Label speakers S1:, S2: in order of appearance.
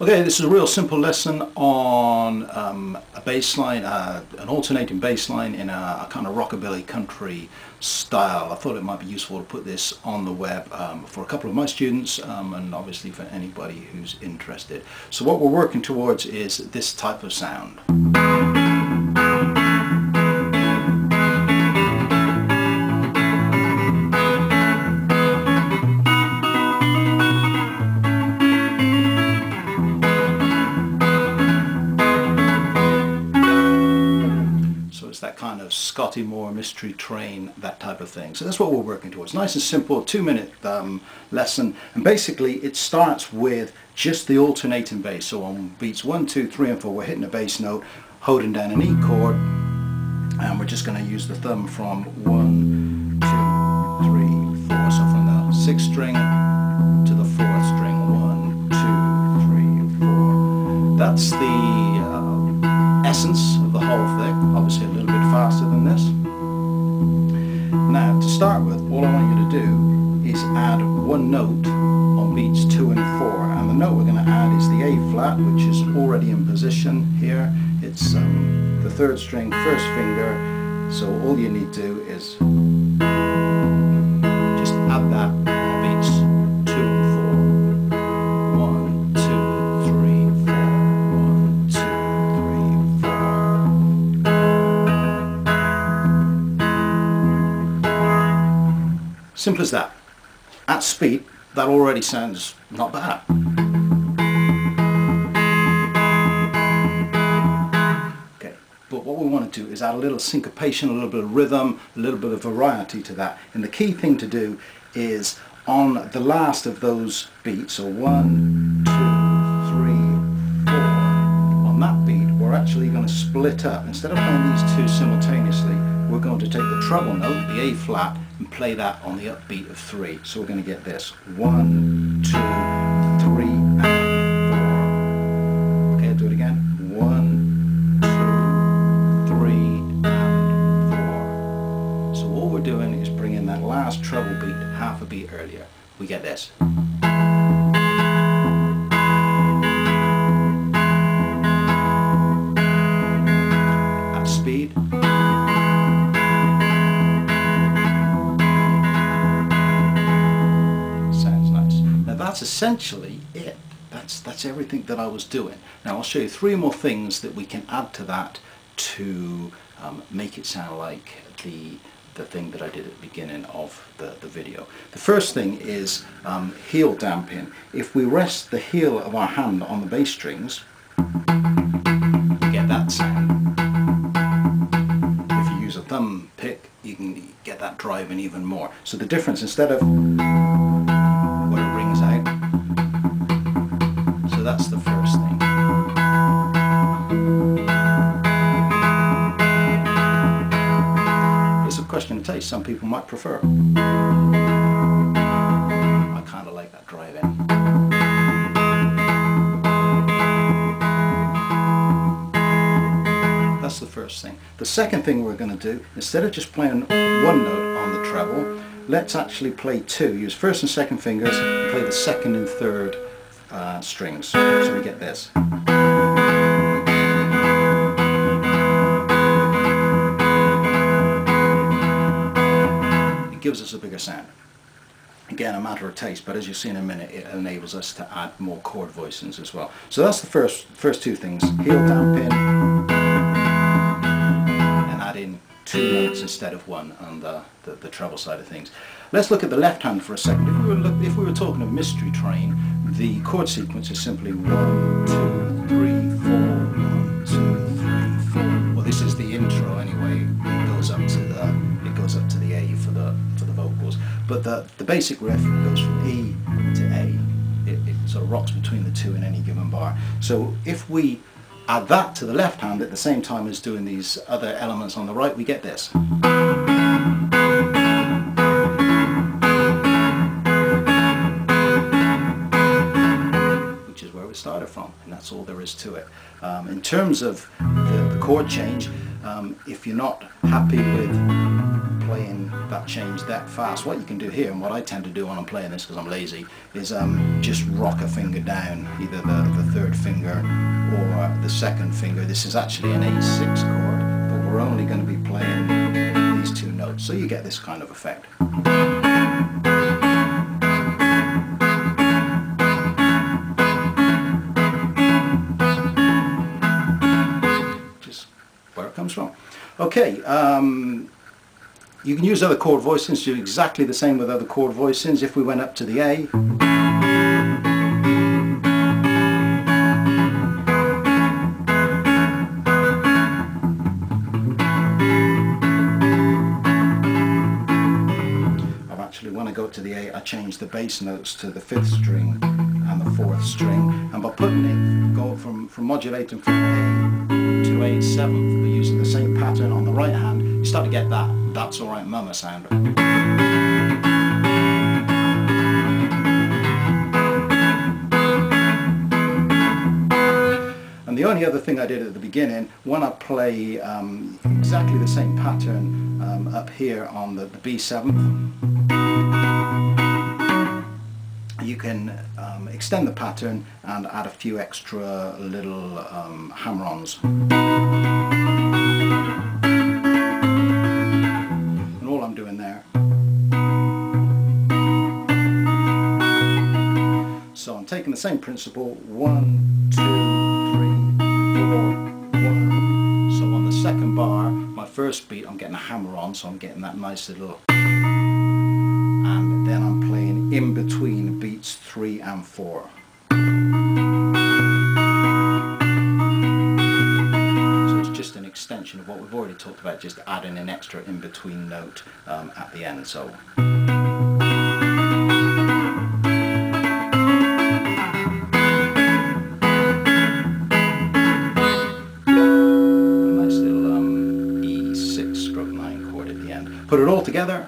S1: Okay, this is a real simple lesson on a bass line, an alternating bass line in a kind of rockabilly country style. I thought it might be useful to put this on the web for a couple of my students and obviously for anybody who's interested. So what we're working towards is this type of sound. That kind of Scotty Moore mystery train, that type of thing. So that's what we're working towards. Nice and simple, 2-minute lesson, and basically it starts with just the alternating bass. So on beats 1, 2, 3 and 4 we're hitting a bass note, holding down an E chord, and we're just going to use the thumb from 1, 2, 3, 4. So from the 6th string to the 4th string, 1, 2, 3, 4. That's the essence of the whole thing. Obviously a little bit faster than this. Now to start with, all I want you to do is add one note on beats 2 and 4, and the note we're going to add is the A flat, which is already in position here. It's the 3rd string, 1st finger, so all you need to do is just add that on beats 2 and 4. 1, 2, 3, 4. 1, 2, 3, 4. Simple as that. At speed, that already sounds not bad. Okay, but what we want to do is add a little syncopation, a little bit of rhythm, a little bit of variety to that. And the key thing to do is on the last of those beats, so 1, 2, 3, 4, on that beat, we're actually going to split up. Instead of playing these two simultaneously, we're going to take the treble note, the A flat, and play that on the upbeat of 3. So we're going to get this 1, 2, 3 and 4. Okay, I'll do it again. 1, 2, 3 and 4. So all we're doing is bringing that last treble beat half a beat earlier. We get this. At speed. That's essentially it. That's everything that I was doing. Now I'll show you 3 more things that we can add to that to make it sound like the thing that I did at the beginning of the video. The first thing is heel damping. If we rest the heel of our hand on the bass strings, we get that sound. If you use a thumb pick, you can get that driving even more. So the difference, instead of when it rings out, so that's the first thing. It's a question of taste. Some people might prefer. I kind of like that drive in. That's the first thing. The second thing we're going to do, instead of just playing one note on the treble, let's actually play 2. Use 1st and 2nd fingers and play the 2nd and 3rd strings. So we get this. It gives us a bigger sound. Again, a matter of taste, but as you'll see in a minute, it enables us to add more chord voicings as well. So that's the first 2 things. Heel damping and add in 2 notes instead of 1 on the treble side of things. Let's look at the left hand for a second. If we were talking of mystery train, the chord sequence is simply 1, 2, 3, 4, 1, 2, 3, 4. Well, this is the intro anyway. It goes up to the A for the vocals. But the basic riff goes from E to A. It sort of rocks between the 2 in any given bar. So if we add that to the left hand at the same time as doing these other elements on the right, we get this. Which is where we started from, and that's all there is to it. In terms of the chord change, if you're not happy with playing that change that fast. What you can do here, and what I tend to do when I'm playing this because I'm lazy, is just rock a finger down, either the third finger or the second finger. This is actually an A6 chord, but we're only going to be playing these two notes, so you get this kind of effect. Just where it comes from. Okay, you can use other chord voicings, do exactly the same with other chord voicings. If we went up to the A, when I go to the A, I change the bass notes to the 5th string and the 4th string, and by putting it, go from modulating from A to A7th, but using the same pattern on the right hand, you start to get that "That's Alright Mama" sound. And the only other thing I did at the beginning, when I play exactly the same pattern up here on the B7th, you can extend the pattern and add a few extra little hammer-ons. And all I'm doing there. So I'm taking the same principle, 1, 2, 3, 4, 1. So on the second bar, my first beat, I'm getting a hammer-on, so I'm getting that nice little, and then I'm playing in between beats 3 and 4. So it's just an extension of what we've already talked about, just adding an extra in-between note at the end. So a nice little E6/9 chord at the end. Put it all together.